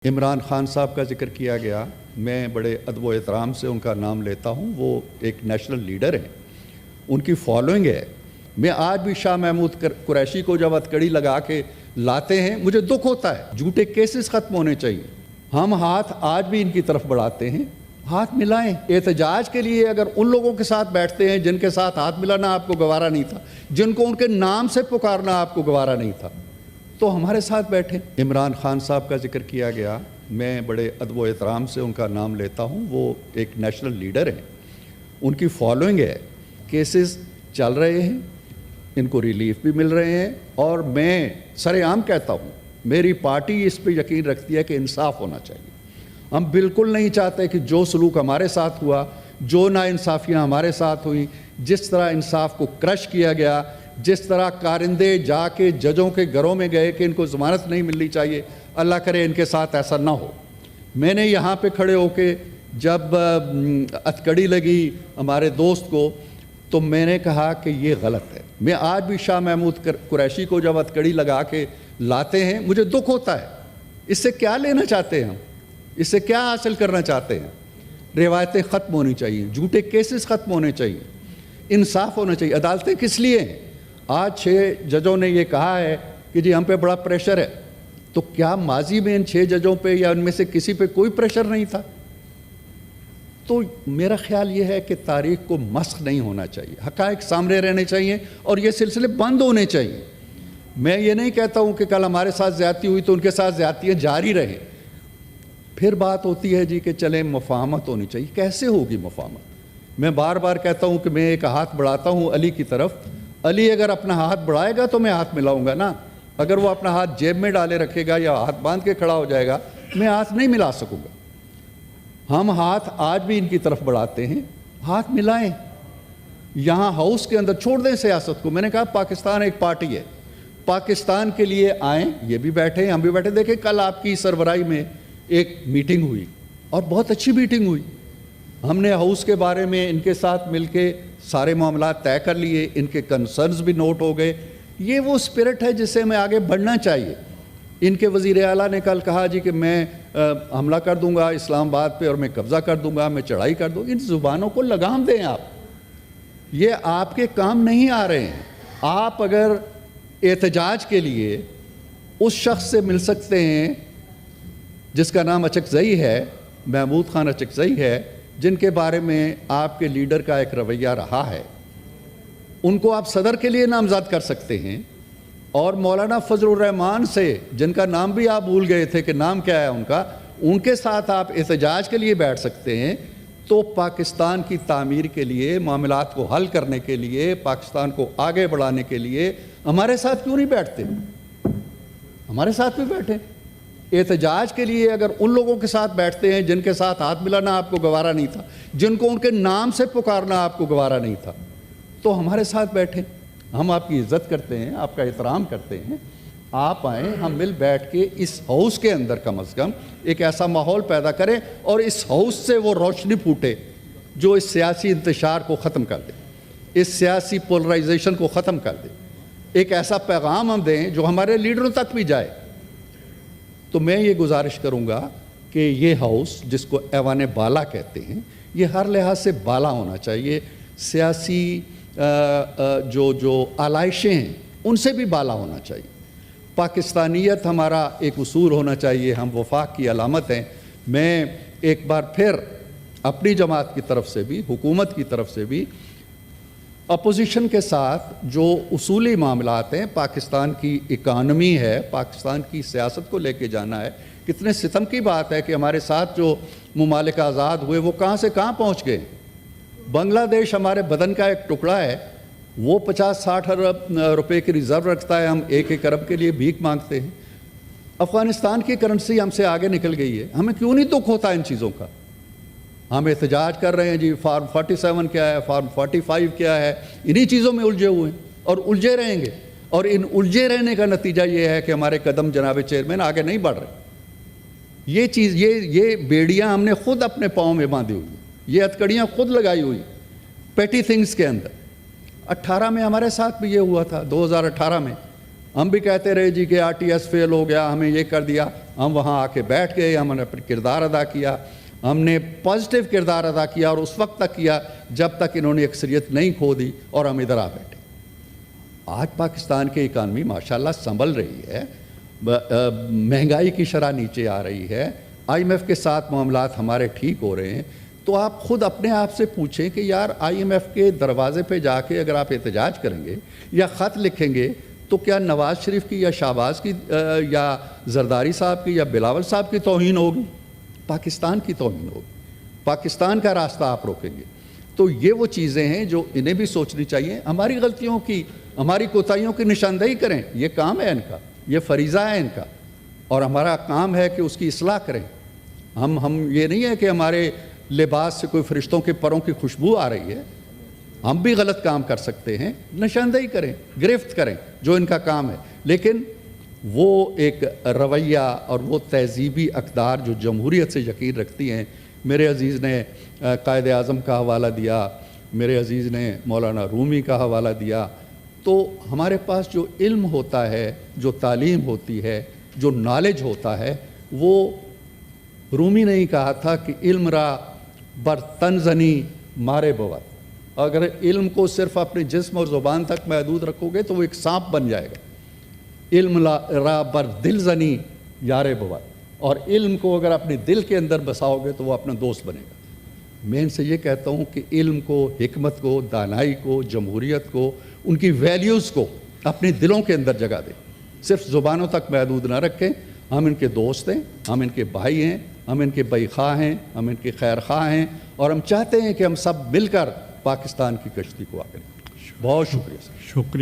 عمران خان صاحب کا ذکر کیا گیا، میں بڑے ادب و احترام سے ان کا نام لیتا ہوں۔ وہ ایک نیشنل لیڈر ہیں، ان کی فالوئنگ ہے۔ میں آج بھی شاہ محمود قریشی کو جب ہتکڑی لگا کے لاتے ہیں مجھے دکھ ہوتا ہے۔ جھوٹے کیسز ختم ہونے چاہیے۔ ہم ہاتھ آج بھی ان کی طرف بڑھاتے ہیں، ہاتھ ملائیں۔ احتجاج کے لیے اگر ان لوگوں کے ساتھ بیٹھتے ہیں جن کے ساتھ ہاتھ ملانا آپ کو گوارا نہیں تھا، جن کو ان کے نام سے پکارنا آپ کو گوارا نہیں تھا، تو ہمارے ساتھ بیٹھیں۔ عمران خان صاحب کا ذکر کیا گیا، میں بڑے ادب و احترام سے ان کا نام لیتا ہوں۔ وہ ایک نیشنل لیڈر ہیں، ان کی فالوئنگ ہے۔ کیسز چل رہے ہیں، ان کو ریلیف بھی مل رہے ہیں، اور میں سر عام کہتا ہوں میری پارٹی اس پہ یقین رکھتی ہے کہ انصاف ہونا چاہیے۔ ہم بالکل نہیں چاہتے کہ جو سلوک ہمارے ساتھ ہوا، جو ناانصافیاں ہمارے ساتھ ہوئیں، جس طرح انصاف کو کرش کیا گیا، جس طرح کارندے جا کے ججوں کے گھروں میں گئے کہ ان کو ضمانت نہیں ملنی چاہیے، اللہ کرے ان کے ساتھ ایسا نہ ہو۔ میں نے یہاں پہ کھڑے ہو کے جب ہتکڑی لگی ہمارے دوست کو تو میں نے کہا کہ یہ غلط ہے۔ میں آج بھی شاہ محمود قریشی کو جب ہتکڑی لگا کے لاتے ہیں مجھے دکھ ہوتا ہے۔ اس سے کیا لینا چاہتے ہیں ہم؟ اس سے کیا حاصل کرنا چاہتے ہیں؟ روایتیں ختم ہونی چاہیے، جھوٹے کیسز ختم ہونے چاہیے، انصاف ہونا چاہیے۔ عدالتیں کس لیے ہیں؟ آج 6 ججوں نے یہ کہا ہے کہ جی ہم پہ بڑا پریشر ہے، تو کیا ماضی میں ان 6 ججوں پہ یا ان میں سے کسی پہ کوئی پریشر نہیں تھا؟ تو میرا خیال یہ ہے کہ تاریخ کو مسخ نہیں ہونا چاہیے، حقائق سامنے رہنے چاہیے اور یہ سلسلے بند ہونے چاہیے۔ میں یہ نہیں کہتا ہوں کہ کل ہمارے ساتھ زیادتی ہوئی تو ان کے ساتھ زیادتیاں جاری رہیں۔ پھر بات ہوتی ہے جی کہ چلیں مفاہمت ہونی چاہیے۔ کیسے ہوگی مفاہمت؟ میں بار بار کہتا ہوں کہ میں ایک ہاتھ بڑھاتا ہوں علی کی طرف، علی اگر اپنا ہاتھ بڑھائے گا تو میں ہاتھ ملاؤں گا نا۔ اگر وہ اپنا ہاتھ جیب میں ڈالے رکھے گا یا ہاتھ باندھ کے کھڑا ہو جائے گا میں ہاتھ نہیں ملا سکوں گا۔ ہم ہاتھ آج بھی ان کی طرف بڑھاتے ہیں، ہاتھ ملائیں۔ یہاں ہاؤس کے اندر چھوڑ دیں سیاست کو۔ میں نے کہا پاکستان ایک پارٹی ہے، پاکستان کے لیے آئیں، یہ بھی بیٹھے ہم بھی بیٹھے۔ دیکھیں کل آپ کی سربراہی میں ایک میٹنگ ہوئی اور بہت اچھی میٹنگ ہوئی۔ ہم نے ہاؤس کے بارے میں ان کے ساتھ مل کے سارے معاملات طے کر لیے، ان کے کنسرنز بھی نوٹ ہو گئے۔ یہ وہ اسپرٹ ہے جس سے ہمیں آگے بڑھنا چاہیے۔ ان کے وزیر اعلیٰ نے کل کہا جی کہ میں حملہ کر دوں گا اسلام آباد پہ اور میں قبضہ کر دوں گا، میں چڑھائی کر دوں گا۔ ان زبانوں کو لگام دیں آپ، یہ آپ کے کام نہیں آ رہے ہیں۔ آپ اگر احتجاج کے لیے اس شخص سے مل سکتے ہیں جس کا نام اچکزئی ہے، محمود خان اچکزئی ہے، جن کے بارے میں آپ کے لیڈر کا ایک رویہ رہا ہے، ان کو آپ صدر کے لیے نامزد کر سکتے ہیں، اور مولانا فضل الرحمان سے جن کا نام بھی آپ بھول گئے تھے کہ نام کیا ہے ان کا، ان کے ساتھ آپ احتجاج کے لیے بیٹھ سکتے ہیں۔ تو پاکستان کی تعمیر کے لیے، معاملات کو حل کرنے کے لیے، پاکستان کو آگے بڑھانے کے لیے ہمارے ساتھ کیوں نہیں بیٹھتے؟ ہمارے ساتھ بھی بیٹھیں۔ احتجاج کے لیے اگر ان لوگوں کے ساتھ بیٹھتے ہیں جن کے ساتھ ہاتھ ملانا آپ کو گوارا نہیں تھا، جن کو ان کے نام سے پکارنا آپ کو گوارا نہیں تھا، تو ہمارے ساتھ بیٹھیں۔ ہم آپ کی عزت کرتے ہیں، آپ کا احترام کرتے ہیں۔ آپ آئیں، ہم مل بیٹھ کے اس ہاؤس کے اندر کم از کم ایک ایسا ماحول پیدا کریں اور اس ہاؤس سے وہ روشنی پھوٹے جو اس سیاسی انتشار کو ختم کر دے، اس سیاسی پولرائزیشن کو ختم کر دے۔ ایک ایسا پیغام ہم دیں جو ہمارے لیڈروں تک بھی جائے۔ تو میں یہ گزارش کروں گا کہ یہ ہاؤس جس کو ایوان بالا کہتے ہیں، یہ ہر لحاظ سے بالا ہونا چاہیے۔ سیاسی جو آلائشیں ہیں ان سے بھی بالا ہونا چاہیے۔ پاکستانیت ہمارا ایک اصول ہونا چاہیے، ہم وفاق کی علامت ہیں۔ میں ایک بار پھر اپنی جماعت کی طرف سے بھی، حکومت کی طرف سے بھی، اپوزیشن کے ساتھ جو اصولی معاملات ہیں، پاکستان کی اکانومی ہے، پاکستان کی سیاست کو لے کے جانا ہے۔ کتنے ستم کی بات ہے کہ ہمارے ساتھ جو ممالک آزاد ہوئے وہ کہاں سے کہاں پہنچ گئے۔ بنگلہ دیش ہمارے بدن کا ایک ٹکڑا ہے، وہ 50-60 ارب روپے کی ریزرو رکھتا ہے، ہم 1 ارب کے لیے بھیک مانگتے ہیں۔ افغانستان کی کرنسی ہم سے آگے نکل گئی ہے، ہمیں کیوں نہیں دکھ ہوتا ان چیزوں کا؟ ہم احتجاج کر رہے ہیں جی فارم 47 کیا ہے، فارم 45 کیا ہے، انہی چیزوں میں الجھے ہوئے ہیں اور الجھے رہیں گے۔ اور ان الجھے رہنے کا نتیجہ یہ ہے کہ ہمارے قدم جناب چیئرمین آگے نہیں بڑھ رہے۔ یہ بیڑیاں ہم نے خود اپنے پاؤں میں باندھی ہوئی، یہ ہتکڑیاں خود لگائی ہوئی پیٹی تھنگز کے اندر۔ 18 میں ہمارے ساتھ بھی یہ ہوا تھا، 2018 میں ہم بھی کہتے رہے جی کہ RTS فیل ہو گیا، ہمیں یہ کر دیا۔ ہم وہاں آ کے بیٹھ گئے, ہم نے اپنا کردار ادا کیا, ہم نے پازیٹیو کردار ادا کیا, اور اس وقت تک کیا جب تک انہوں نے اکثریت نہیں کھو دی اور ہم ادھر آ بیٹھے. آج پاکستان کی اکانومی ماشاءاللہ سنبھل رہی ہے, مہنگائی کی شرح نیچے آ رہی ہے, آئی ایم ایف کے ساتھ معاملات ہمارے ٹھیک ہو رہے ہیں. تو آپ خود اپنے آپ سے پوچھیں کہ یار آئی ایم ایف کے دروازے پہ جا کے اگر آپ احتجاج کریں گے یا خط لکھیں گے تو کیا نواز شریف کی یا شہباز کی یا زرداری صاحب کی یا بلاول صاحب کی توہین ہوگی؟ پاکستان کی توہین ہوگی, پاکستان کا راستہ آپ روکیں گے. تو یہ وہ چیزیں ہیں جو انہیں بھی سوچنی چاہیے. ہماری غلطیوں کی, ہماری کوتاہیوں کی نشاندہی کریں, یہ کام ہے ان کا, یہ فریضہ ہے ان کا, اور ہمارا کام ہے کہ اس کی اصلاح کریں. ہم یہ نہیں ہے کہ ہمارے لباس سے کوئی فرشتوں کے پروں کی خوشبو آ رہی ہے, ہم بھی غلط کام کر سکتے ہیں, نشاندہی کریں, گرفت کریں, جو ان کا کام ہے. لیکن وہ ایک رویہ اور وہ تہذیبی اقدار جو جمہوریت سے یقین رکھتی ہیں. میرے عزیز نے قائد اعظم کا حوالہ دیا, میرے عزیز نے مولانا رومی کا حوالہ دیا. تو ہمارے پاس جو علم ہوتا ہے, جو تعلیم ہوتی ہے, جو نالج ہوتا ہے, وہ رومی نے ہی کہا تھا کہ علم را بر تن زنی مارے بود. اگر علم کو صرف اپنے جسم اور زبان تک محدود رکھو گے تو وہ ایک سانپ بن جائے گا. علم را بر دل زنی یار بود, اور علم کو اگر اپنے دل کے اندر بساؤ گے تو وہ اپنا دوست بنے گا. میں ان سے یہ کہتا ہوں کہ علم کو, حکمت کو, دانائی کو, جمہوریت کو, ان کی ویلیوز کو اپنے دلوں کے اندر جگہ دیں, صرف زبانوں تک محدود نہ رکھیں. ہم ان کے دوست ہیں, ہم ان کے بھائی ہیں, ہم ان کے بھائی خواہ ہیں, ہم ان کے خیر خواہ ہیں, اور ہم چاہتے ہیں کہ ہم سب مل کر پاکستان کی کشتی کو آگے لیں. بہت شکریہ سر. شکریہ.